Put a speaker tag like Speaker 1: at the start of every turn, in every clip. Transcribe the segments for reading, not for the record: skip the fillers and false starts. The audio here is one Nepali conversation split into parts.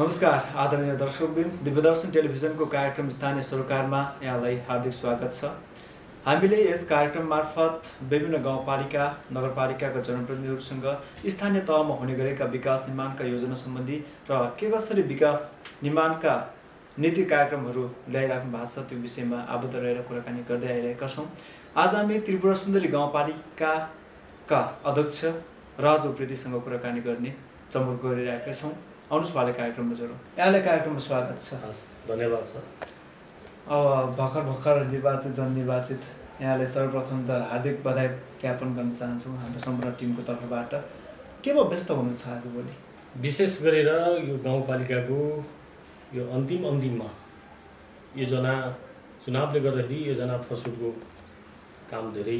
Speaker 1: नमस्कार आदरणीय दर्शकवृन्द, दिव्यदर्शन टेलिभिजनको कार्यक्रम स्थानीय सरोकारमा यहाँलाई हार्दिक स्वागत छ। हामीले यस कार्यक्रम मार्फत विभिन्न गाउँपालिका नगरपालिकाका जनप्रतिनिधिहरूसँग स्थानीय तहमा हुने गरेका विकास निर्माणका योजना सम्बन्धी र के कसरी विकास निर्माणका नीति कार्यक्रमहरू ल्याइराख्नु भएको छ त्यो विषयमा आबद्ध रहेर कुराकानी गर्दै आइरहेका छौँ। आज हामी त्रिपुरा सुन्दरी गाउँपालिकाका अध्यक्ष राज उप्रेतीसँग कुराकानी गर्ने जमर्को गरिरहेका छौँ। आउनुहोस् उहाँले कार्यक्रममा जोडौँ। यहाँलाई कार्यक्रममा स्वागत छ।
Speaker 2: हस्, धन्यवाद सर।
Speaker 1: अब भर्खर निर्वाचित जननिर्वाचित यहाँलाई सर्वप्रथम त हार्दिक बधाई ज्ञापन गर्न चाहन्छौँ हाम्रो सम्पूर्ण टिमको तर्फबाट। केमा व्यस्त हुनु छ आजभोलि?
Speaker 2: विशेष गरेर यो गाउँपालिकाको यो अन्तिममा योजना चुनावले गर्दाखेरि योजना प्रस्तुतको काम धेरै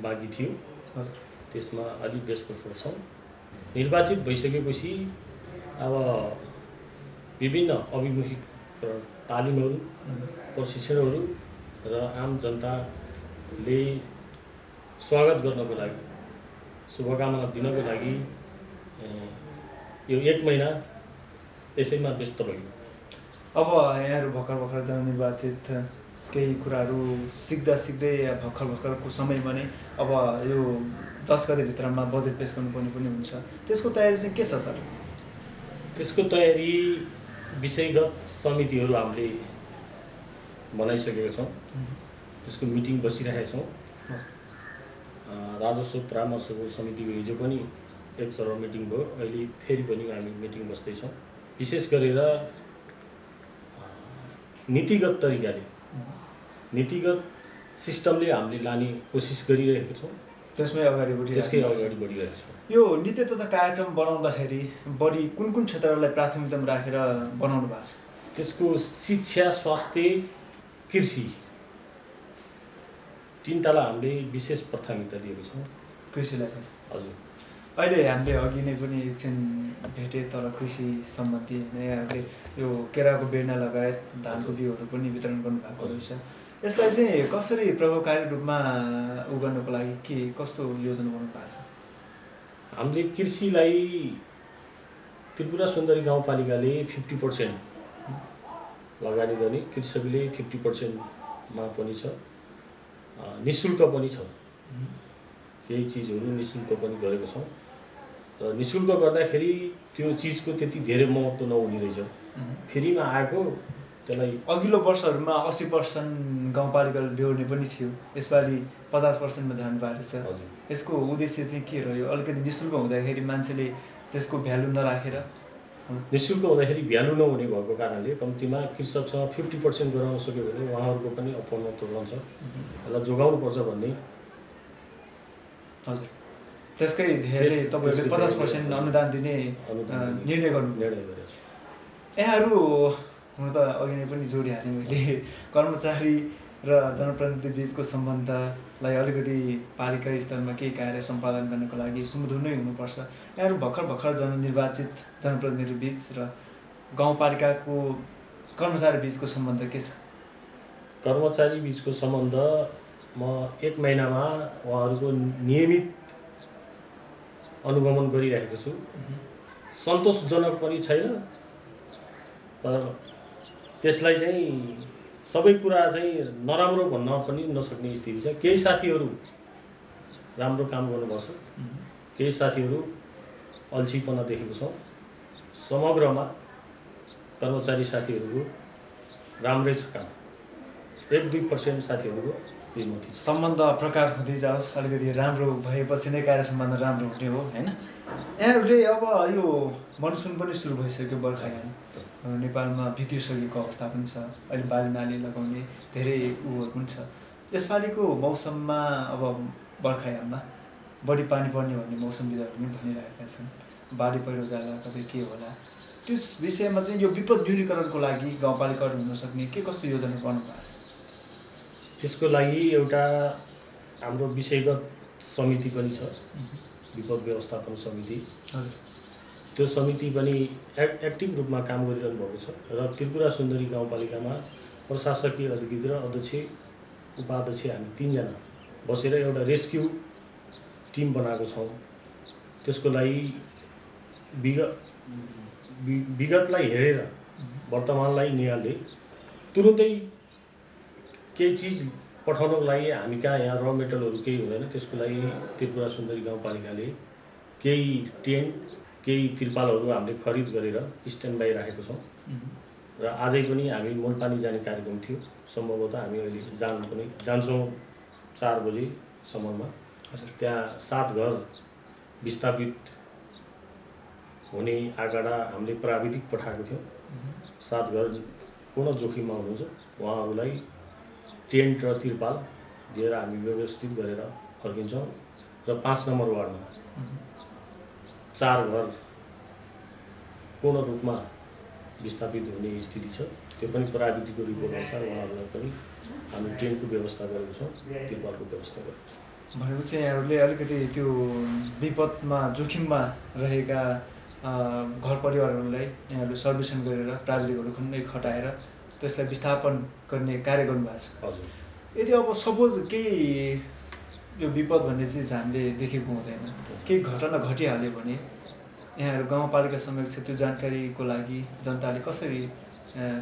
Speaker 2: बाँकी थियो। त्यसमा अलि व्यस्त छौँ। निर्वाचित भइसकेपछि अब विभिन्न अभिमुखी तालिमहरू प्रशिक्षणहरू र आम जनताले स्वागत गर्नको लागि शुभकामना दिनको लागि यो 1 महिना यसैमा व्यस्त भयो।
Speaker 1: अब यहाँहरू भर्खर जननिर्वाचित केही कुराहरू सिक्दै भर्खरको समयमा नै अब यो 10 गतेभित्रमा बजेट पेश गर्नुपर्ने पनि हुन्छ। त्यसको तयारी चाहिँ के छ सर?
Speaker 2: त्यसको तयारी विषयगत समितिहरू हामीले बनाइसकेका छौँ। त्यसको मिटिङ बसिरहेका छौँ। राजस्व परामर्शको समितिको हिजो पनि एक चरण मिटिङ भयो। अहिले फेरि पनि हामी मिटिङ बस्दैछौँ। विशेष गरेर नीतिगत तरिकाले नीतिगत सिस्टमले हामीले लाने कोसिस गरिरहेका छौँ।
Speaker 1: त्यसकै अगाडि
Speaker 2: बढिरहेको छौँ।
Speaker 1: यो नीति तथा कार्यक्रम बनाउँदाखेरि बढी कुन क्षेत्रलाई प्राथमिकतामा राखेर बनाउनु भएको छ?
Speaker 2: त्यसको शिक्षा, स्वास्थ्य, कृषि तीनटालाई हामीले विशेष प्राथमिकता दिएको छौँ।
Speaker 1: कृषिलाई
Speaker 2: हजुर।
Speaker 1: अहिले हामीले अघि नै पनि एकछिन भेटे तर कृषि सम्बन्धी यहाँहरूले यो केराको बेर्ना लगायत धानको बिउहरू पनि वितरण गर्नुभएको रहेछ। यसलाई चाहिँ कसरी प्रभावकारी रूपमा गर्नको लागि कस्तो योजना बनाउनु भएको छ?
Speaker 2: हामीले कृषिलाई त्रिपुरा सुन्दरी गाउँपालिकाले 50% लगानी गर्ने, कृषकले 50%मा पनि छ, निःशुल्क पनि छ। केही चिजहरू निःशुल्क पनि गरेको छौँ र निःशुल्क गर्दाखेरि त्यो चिजको त्यति धेरै महत्त्व नहुने रहेछ। फ्रीमा आएको त्यसलाई
Speaker 1: अघिल्लो वर्षहरूमा 80% गाउँपालिकाले बेहोर्ने पनि थियो, यसपालि 50%मा जानु भएको छ। यसको उद्देश्य चाहिँ के रह्यो? अलिकति निःशुल्क हुँदाखेरि मान्छेले त्यसको भ्यालु नराखेर,
Speaker 2: निःशुल्क हुँदाखेरि भ्यालु नहुने भएको कारणले कम्तीमा कृषकसँग 50% गराउन सक्यो भने उहाँहरूको पनि अपमहत्व रहन्छ, त्यसलाई जोगाउनुपर्छ भन्ने।
Speaker 1: हजुर, त्यसकै धेरै तपाईँहरूले 50% अनुदान दिने निर्णय
Speaker 2: गरेको छ।
Speaker 1: यहाँहरू हुन त अघि नै पनि जोडिहालेँ मैले, कर्मचारी र जनप्रतिनिधि बिचको सम्बन्धलाई अलिकति पालिका स्तरमा केही कार्य सम्पादन गर्नको लागि सुमधुर नै हुनुपर्छ। यहाँहरू भर्खर जननिर्वाचित जनप्रतिनिधि बिच र गाउँपालिकाको कर्मचारी बिचको सम्बन्ध के छ?
Speaker 2: कर्मचारी बिचको सम्बन्ध म 1 महिनामा उहाँहरूको नियमित अनुगमन गरिरहेको छु। सन्तोषजनक पनि छैन, तर त्यसलाई चाहिँ सबै कुरा चाहिँ नराम्रो भन्न पनि नसक्ने स्थिति छ। केही साथीहरू राम्रो काम गर्नुपर्छ, केही साथीहरू अल्छीपना देखेको छौँ। समग्रमा कर्मचारी साथीहरूको राम्रै छ काम। 1-2% साथीहरूको विमति छ।
Speaker 1: सम्बन्ध प्रकार हुँदै जाओस्, अलिकति राम्रो भएपछि नै कार्य सम्बन्ध राम्रो हुने हो हैन? यहाँहरूले अब यो मनसुन पनि सुरु भइसक्यो, बर्खायाम नेपालमा भित्रिसकेको अवस्था पनि छ। अहिले बाली नाली लगाउने धेरै उयोहरू पनि छ। यसपालिको मौसममा अब बर्खायाममा बढी पानी पर्ने भन्ने मौसमविदहरू पनि भनिरहेका छन्। बाढी पहिरो जाला कतै के होला, त्यस विषयमा चाहिँ यो विपद न्यूनीकरणको लागि गाउँपालिकाहरू हुन सक्ने के कस्तो योजना गर्नु भएको छ?
Speaker 2: त्यसको लागि एउटा हाम्रो विषयगत समिति पनि छ, विपद व्यवस्थापन समिति।
Speaker 1: हजुर,
Speaker 2: त्यो समिति पनि एक्टिभ रूपमा काम गरिरहनु भएको छ र त्रिपुरा सुन्दरी गाउँपालिकामा प्रशासकीय अधिकृत र अध्यक्ष उपाध्यक्ष हामी 3 जना बसेर एउटा रेस्क्यु टिम बनाएको छौँ। त्यसको लागि विगतलाई हेरेर वर्तमानलाई निहाल्दै तुरुन्तै केही चिज पठाउनको लागि हामी कहाँ यहाँ र मेटेरियलहरू केही हुँदैन। त्यसको लागि त्रिपुरा सुन्दरी गाउँपालिकाले केही टेन्ट केही तिरपालहरू हामीले खरिद गरेर स्ट्यान्ड बाई राखेको छौँ र आजै पनि हामी मूलपानी जाने कार्यक्रम थियो। सम्भवतः हामी अहिले जान्छौँ 4 बजेसम्ममा। त्यहाँ 7 घर विस्थापित हुने आँकडा हामीले प्राविधिक पठाएको थियौँ। 7 घर पूर्ण जोखिममा हुनुहुन्छ, उहाँहरूलाई टेन्ट र तिरपाल दिएर हामी व्यवस्थित गरेर फर्किन्छौँ। र 5 नम्बर वार्डमा 4 घर पूर्ण रूपमा विस्थापित हुने स्थिति छ। त्यो पनि प्राविधिकको रिपोर्ट अनुसार उहाँहरूलाई पनि हामी टेन्टको व्यवस्था गरेको छौँ, तिरपालको व्यवस्था गरेको छौँ।
Speaker 1: भनेपछि यहाँहरूले अलिकति त्यो विपदमा जोखिममा रहेका घर परिवारहरूलाई यहाँहरूले सर्वेक्षण गरेर प्राविधिकहरू खन्नै खटाएर त्यसलाई विस्थापन गर्ने कार्य गर्नुभएको छ।
Speaker 2: हजुर।
Speaker 1: यदि अब सपोज केही यो विपद भन्ने चिज हामीले देखेको हुँदैन, केही घटना घटिहाल्यो भने यहाँहरू गाउँपालिका समक्ष त्यो जानकारीको लागि जनताले कसरी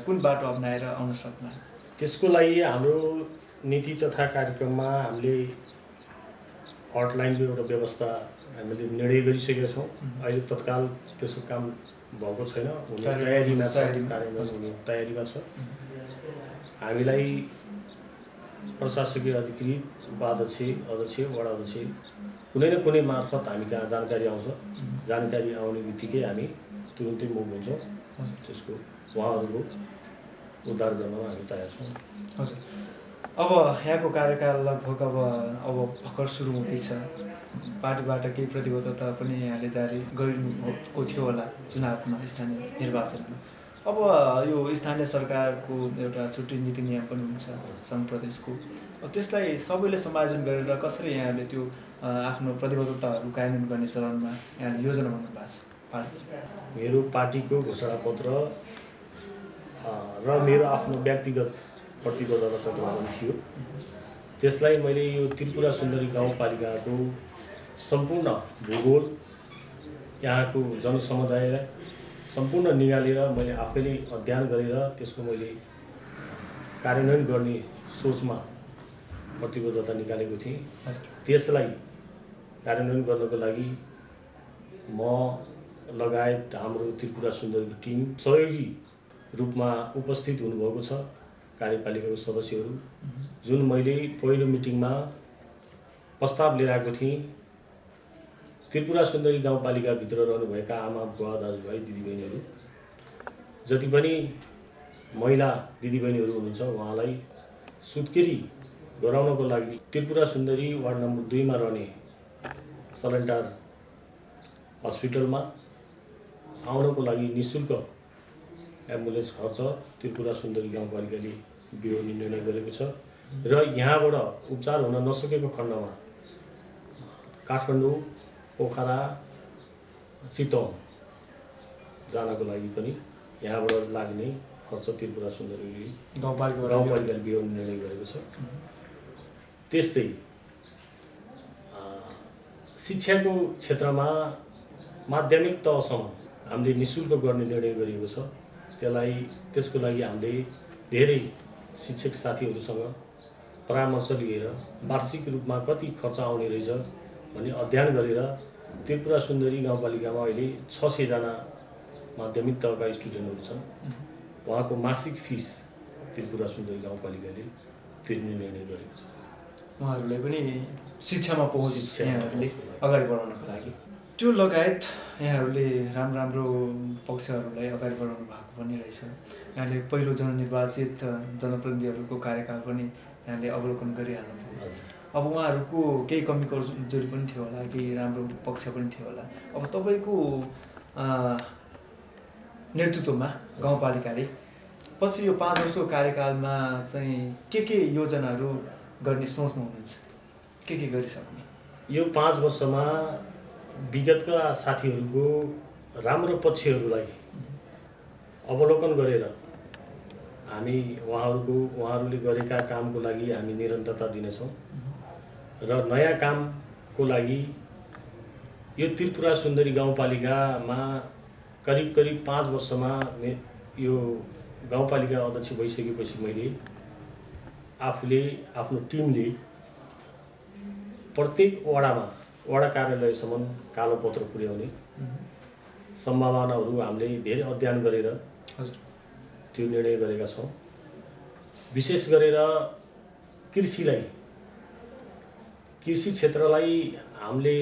Speaker 1: कुन बाटो अप्नाएर आउन सक्ला?
Speaker 2: त्यसको लागि हाम्रो नीति तथा कार्यक्रममा हामीले हटलाइनको एउटा व्यवस्था हामीले निर्णय गरिसकेका छौँ। अहिले तत्काल त्यसको काम भएको छैन, तयारीमा छ, कार्यान्वयन हुने तयारीमा छ। हामीलाई प्रशासकीय अधिकृत, उपाध्यक्ष, अध्यक्ष, वडा अध्यक्ष कुनै न कुनै मार्फत हामी कहाँ जानकारी आउँछ। जानकारी आउने बित्तिकै हामी तुरुन्तै मुभ हुन्छौँ। त्यसको उहाँहरूको उद्धार गर्नमा हामी तयार छौँ।
Speaker 1: हजुर। अब यहाँको कार्यकाल लगभग अब भर्खर सुरु हुँदैछ। पार्टीबाट केही प्रतिबद्धता पनि यहाँले जारी गरिनुभएको थियो होला चुनावमा, स्थानीय निर्वाचनमा। अब यो स्थानीय सरकारको एउटा छुट्टै नीति नियम पनि हुन्छ सङ्घ प्रदेशको। अब त्यसलाई सबैले समायोजन गरेर कसरी यहाँले त्यो आफ्नो प्रतिबद्धताहरू कार्यान्वयन गर्ने चरणमा यहाँले योजना बनाउनु भएको छ पार्टी?
Speaker 2: मेरो पार्टीको घोषणापत्र र मेरो आफ्नो व्यक्तिगत प्रतिबद्धता पत्र पनि थियो। त्यसलाई मैले यो त्रिपुरा सुन्दरी गाउँपालिकाको सम्पूर्ण भूगोल, यहाँको जनसमुदायलाई सम्पूर्ण निगालेर मैले आफैले अध्ययन गरेर त्यसको मैले कार्यान्वयन गर्ने सोचमा प्रतिबद्धता निकालेको थिएँ। त्यसलाई कार्यान्वयन गर्नको लागि म लगायत हाम्रो त्रिपुरा सुन्दरीको टिम सहयोगी रूपमा उपस्थित हुनुभएको छ। कार्यपालिकाको सदस्यहरू जुन मैले पहिलो मिटिङमा प्रस्ताव लिएर आएको थिएँ, त्रिपुरा सुन्दरी गाउँपालिकाभित्र रहनुभएका आमा बुवा दाजुभाइ दिदीबहिनीहरू जति पनि महिला दिदीबहिनीहरू हुनुहुन्छ उहाँलाई सुत्केरी गराउनको लागि त्रिपुरा सुन्दरी वार्ड नम्बर 2 मा रहने सलेन्टार हस्पिटलमा आउनको लागि निःशुल्क एम्बुलेन्स खर्च त्रिपुरा सुन्दरी गाउँपालिकाले बिहोर्ने निर्णय गरेको छ। र यहाँबाट उपचार हुन नसकेको खण्डमा काठमाडौँ, पोखरा, चितवन जानको लागि पनि यहाँबाट लाग्ने खर्च त्रिपुरा सुन्दरी गाउँपालिकाले बिहोर्ने निर्णय गरेको छ। त्यस्तै शिक्षाको क्षेत्रमा माध्यमिक तहसम्म हामीले निःशुल्क गर्ने निर्णय गरिएको छ। त्यसको लागि हामीले धेरै शिक्षक साथीहरूसँग परामर्श लिएर वार्षिक रूपमा कति खर्च आउने रहेछ भन्ने अध्ययन गरेर त्रिपुरा सुन्दरी गाउँपालिकामा अहिले 600 जना माध्यमिक तहका स्टुडेन्टहरू छन्। उहाँको मासिक फिस त्रिपुरा सुन्दरी गाउँपालिकाले तिर्ने निर्णय गरेको छ।
Speaker 1: उहाँहरूलाई पनि शिक्षामा पहुँच यहाँहरूले अगाडि बढाउनको लागि त्यो लगायत यहाँहरूले राम्रो पक्षहरूलाई अगाडि बढाउनु भएको पनि रहेछ। यहाँले पहिलो जननिर्वाचित जनप्रतिनिधिहरूको कार्यकाल पनि यहाँले अवलोकन गरिहाल्नुभयो। अब उहाँहरूको केही कमी कमजोरी पनि थियो होला, केही राम्रो पक्ष पनि थियो होला। अब तपाईँको नेतृत्वमा गाउँपालिकाले पछि यो 5 वर्षको कार्यकालमा चाहिँ के योजनाहरू गर्ने सोचमा हुनुहुन्छ? के गरिसक्ने?
Speaker 2: यो 5 वर्षमा विगतका साथीहरूको राम्रो पक्षहरूलाई अवलोकन गरेर हामी उहाँहरूले गरेका कामको लागि हामी निरन्तरता दिनेछौँ र नयाँ कामको लागि यो त्रिपुरा सुन्दरी गाउँपालिकामा करिब 5 वर्षमा यो गाउँपालिका अध्यक्ष भइसकेपछि मैले आफूले आफ्नो टिमले प्रत्येक वडा कार्यालयसम्म कालो पत्र पुर्याउने सम्भावनाहरू हामीले धेरै अध्ययन गरेर त्यो निर्णय गरेका छौँ। विशेष गरेर कृषि क्षेत्रलाई हामीले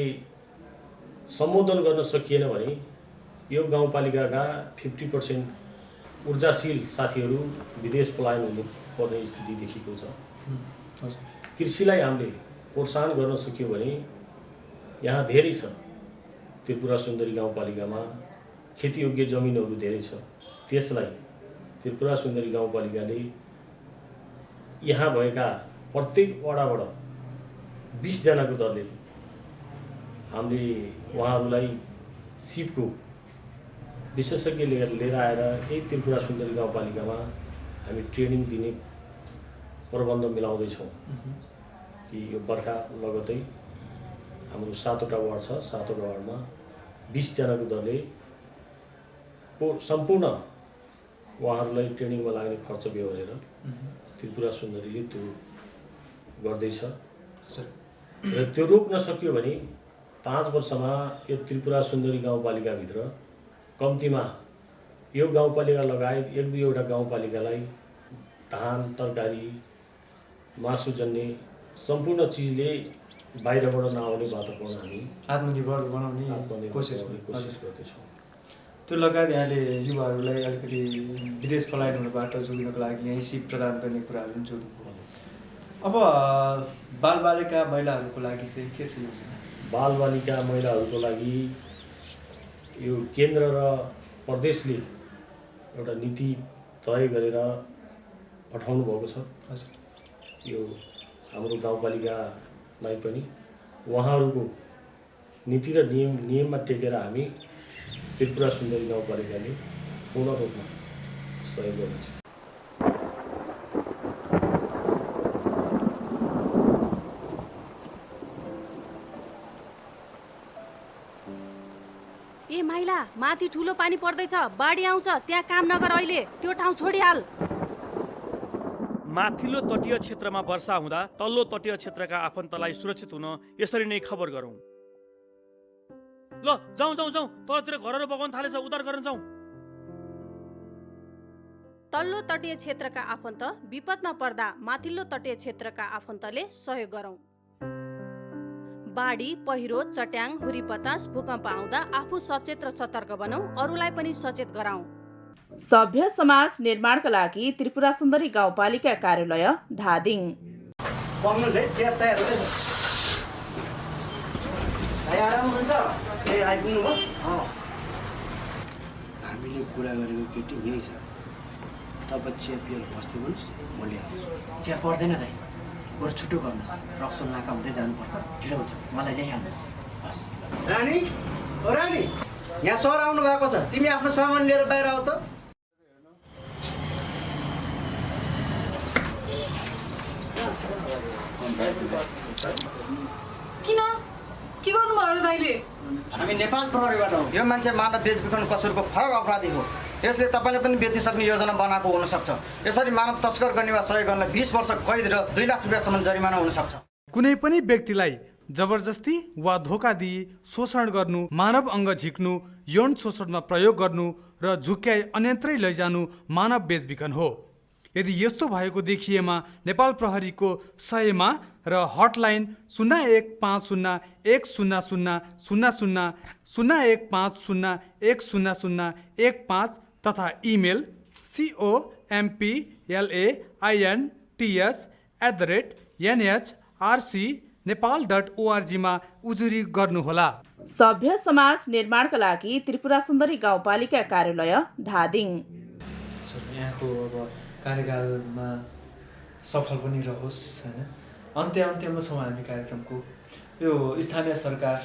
Speaker 2: सम्बोधन गर्न सकिएन भने यो गाउँपालिकाका 50% ऊर्जाशील साथीहरू विदेश पलायन हुनु पर्ने स्थिति देखिएको छ। कृषिलाई हामीले प्रोत्साहन गर्न सक्यो भने यहाँ धेरै छ। त्रिपुरा सुन्दरी गाउँपालिकामा खेतीयोग्य जमिनहरू धेरै छ। त्यसलाई त्रिपुरा सुन्दरी गाउँपालिकाले यहाँ भएका प्रत्येक वडाबाट 20 जनाको दलले हामीले उहाँहरूलाई सिपको विशेषज्ञ लिएर आएर यही त्रिपुरा सुन्दरी गाउँपालिकामा हामी ट्रेनिङ दिने प्रबन्ध मिलाउँदैछौँ कि यो बर्खा लगतै हाम्रो 7वटा वार्ड छ। 7वटा वार्डमा 20 जनाको दलले सम्पूर्ण उहाँहरूलाई ट्रेनिङमा लाग्ने खर्च बेहोरेर त्रिपुरा सुन्दरीले त्यो गर्दैछ र त्यो रोक्न सक्यो भने 5 वर्षमा यो त्रिपुरा सुन्दरी गाउँपालिकाभित्र कम्तीमा यो गाउँपालिका लगायत 1-2वटा गाउँपालिकालाई धान, तरकारी, मासुजन्य सम्पूर्ण चिजले बाहिरबाट नआउने वातावरण हामी
Speaker 1: आत्मनिर्भर बनाउने कोसिस
Speaker 2: गर्दैछौँ।
Speaker 1: त्यो लगायत यहाँले युवाहरूलाई अलिकति विदेश पलायनबाट जोड्नको लागि यहीँ सिप प्रदान गर्ने कुराहरू पनि जोड्नुभयो। अब बालबालिका महिलाहरूको लागि चाहिँ के छ योजना?
Speaker 2: बालबालिका महिलाहरूको लागि यो केन्द्र र प्रदेशले एउटा नीति तय गरेर पठाउनु भएको छ। यो हाम्रो गाउँपालिकालाई पनि उहाँहरूको नीति र नियममा टेकेर हामी त्रिपुरा सुन्दरी गाउँपालिकाले पूर्ण रूपमा सहयोग गर्नेछ।
Speaker 3: ए माइला, माथि ठुलो पानी पर्दैछ, बाढी आउँछ, त्यहाँ काम नगर, अहिले त्यो ठाउँ छोडिहाल।
Speaker 4: माथिल्लो तटीय क्षेत्रमा वर्षा हुँदा तल्लो तटीय क्षेत्रका आफन्तलाई सुरक्षित हुन यसरी नै खबर गरौँ। ल जाउँ तलतिर घरहरू बगाउन थालेछ, उद्धार गर्न जाउँ।
Speaker 3: तल्लो तटीय क्षेत्रका आफन्त विपदमा पर्दा माथिल्लो तटीय क्षेत्रका आफन्तले सहयोग गरौँ। बाढी, पहिरो, चट्याङ, हुरी बतास, भूकम्प आउँदा आफू सचेत र सतर्क बनौँ, अरूलाई पनि सचेत गराउँ।
Speaker 5: सभ्य समाज निर्माणका लागि त्रिपुरा सुन्दरी गाउँपालिका कार्यालय धादिङ।
Speaker 6: हामीले कुरा गरेको केटी यही छ। तपाईँ चिया पिएर बस्दै गर्नुहोस्, म ल्याइहाल्छु।
Speaker 7: चिया पर्दैन दाइ, बरु छुट्टो गर्नुहोस्। रक्सोल नाका हुँदै जानुपर्छ, ढिलो हुन्छ, मलाई ल्याइहाल्नुहोस्।
Speaker 6: रानी, ओ रानी, यहाँ सर आउनु भएको छ। तिमी आफ्नो सामान लिएर बाहिर आऊ त।
Speaker 8: किन के गर्नुभयो दाइले?
Speaker 6: हामी नेपाल प्रहरीबाट हौ। यो मान्छे मानव बेचबिखन कसुरको फरक अपराधी हो। यसले तपाईँले पनि बेच्न सक्ने योजना बनाएको हुनसक्छ। यसरी मानव तस्कर गर्ने वा सहयोग गर्न 20 वर्ष कैद र 2 लाख रुपियाँसम्म जरिमाना हुनसक्छ।
Speaker 9: कुनै पनि व्यक्तिलाई जबरजस्ती वा धोका दिई शोषण गर्नु, मानव अङ्ग झिक्नु, यौन शोषणमा प्रयोग गर्नु र झुक्याई अन्यत्रै लैजानु मानव बेचबिखन हो। यदि यस्तो भएको देखिएमा नेपाल प्रहरीको 100मा र हटलाइन 0150100001501015 तथा इमेल complaints@nhrc.nepal.org मा उजुरी गर्नुहोला।
Speaker 5: सभ्य समाज निर्माणका लागि त्रिपुरा सुन्दरी गाउँपालिका कार्यालय धादिङ।
Speaker 1: यहाँको अब कार्यकालमा सफल पनि रहोस् हैन। अन्त्यमा छौँ हामी कार्यक्रमको। यो स्थानीय सरकार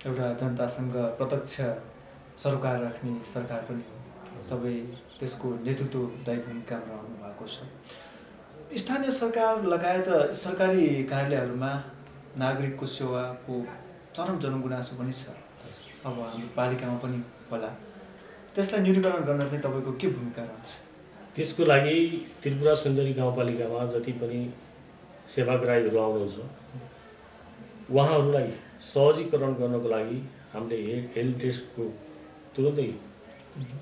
Speaker 1: एउटा जनतासँग प्रत्यक्ष सरोकार राख्ने सरकार पनि हो। तपाईँ त्यसको नेतृत्वदायी भूमिकामा रहनु भएको छ। स्थानीय सरकार लगायत सरकारी कार्यालयहरूमा नागरिकको सेवाको चरम जनगुनासो पनि छ। अब हाम्रो पालिकामा पनि होला। त्यसलाई न्यूनीकरण गर्न चाहिँ तपाईँको के भूमिका रहन्छ?
Speaker 2: त्यसको लागि त्रिपुरा सुन्दरी गाउँपालिकामा जति पनि सेवाग्राहीहरू आउनुहुन्छ उहाँहरूलाई सहजीकरण गर्नको लागि हामीले हेल्थ डेस्कको तुरुन्तै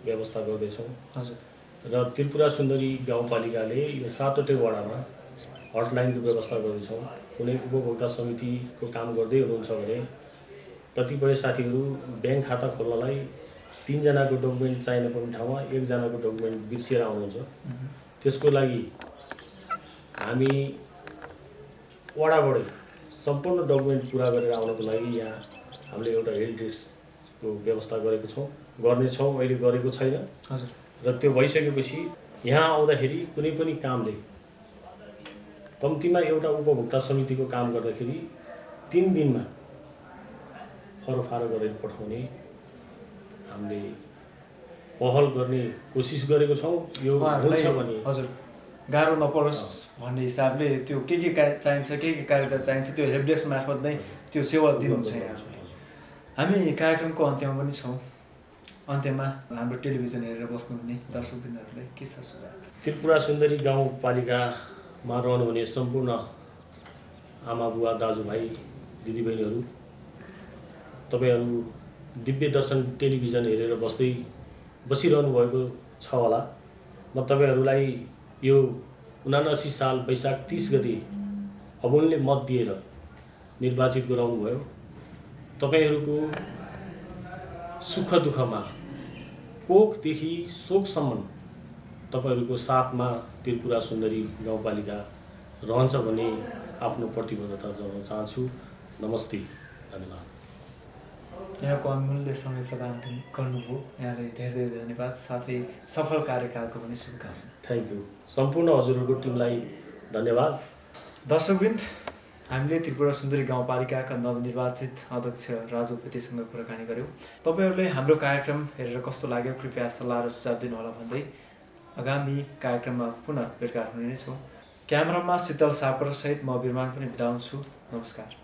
Speaker 2: व्यवस्था गर्दैछौँ।
Speaker 1: हजुर।
Speaker 2: र त्रिपुरा सुन्दरी गाउँपालिकाले यो 7वटै वडामा हटलाइनको व्यवस्था गर्दैछौँ। कुनै उपभोक्ता समितिको काम गर्दै हुनुहुन्छ भने कतिपय साथीहरू ब्याङ्क खाता खोल्नलाई 3 जनाको डकुमेन्ट चाहिन पर्ने ठाउँमा 1 जनाको डकुमेन्ट बिर्सिएर आउनुहुन्छ। त्यसको लागि हामी वडाबाटै सम्पूर्ण डकुमेन्ट पुरा गरेर आउनको लागि यहाँ हामीले एउटा हेल्थ डेस्कको व्यवस्था गरेको छौँ, गर्नेछौँ। अहिले गरेको छैन।
Speaker 1: हजुर।
Speaker 2: र त्यो भइसकेपछि यहाँ आउँदाखेरि कुनै पनि कामले कम्तीमा एउटा उपभोक्ता समितिको काम गर्दाखेरि 3 दिनमा फरोफारो गरेर पठाउने हामीले पहल गर्ने कोसिस गरेको छौँ। यो हुन्छ भने
Speaker 1: हजुर गाह्रो नपरोस् भन्ने हिसाबले त्यो के चाहिन्छ, के कागजात चाहिन्छ त्यो हेल्प डेस्क मार्फत नै त्यो सेवा दिनुहुन्छ यहाँहरूले। हामी कार्यक्रमको अन्त्यमा पनि छौँ। अन्त्यमा हाम्रो टेलिभिजन हेरेर बस्नुहुने दर्शकवृन्दहरूलाई के छ सुझाव?
Speaker 2: त्रिपुरा सुन्दरी गाउँपालिकामा रहनुहुने सम्पूर्ण आमा बुवा दाजुभाइ दिदीबहिनीहरू, तपाईँहरू दिव्य दर्शन टेलिभिजन हेरेर बसिरहनु भएको छ होला। म तपाईँहरूलाई यो 79 साल वैशाख 30 गते अमूल्य मत दिएर निर्वाचित गराउनु भयो। तपाईँहरूको सुख दुःखमा कोखदेखि शोकसम्म तपाईँहरूको साथमा त्रिपुरा सुन्दरी गाउँपालिका रहन्छ भन्ने आफ्नो प्रतिबद्धता जनाउन चाहन्छु। नमस्ते, धन्यवाद।
Speaker 1: यहाँको अमूल्य समय प्रदान गर्नुभयो, यहाँलाई धेरै धेरै धन्यवाद। साथै सफल कार्यकालको पनि शुभकामना।
Speaker 2: Thank you. सम्पूर्ण हजुरहरूको टिमलाई धन्यवाद।
Speaker 1: दर्शकवृन्द, हामीले त्रिपुरा सुन्दरी गाउँपालिकाका नवनिर्वाचित अध्यक्ष राजु पेतेसँग कुराकानी गऱ्यौँ। तपाईँहरूले हाम्रो कार्यक्रम हेरेर कस्तो लाग्यो कृपया सल्लाह र सुझाव दिनुहोला भन्दै आगामी कार्यक्रममा पुनः भेटघाट हुने नै छौँ। क्यामेरामा शीतल सापरसहित म बिरमान पनि बिदा हुन्छु। नमस्कार।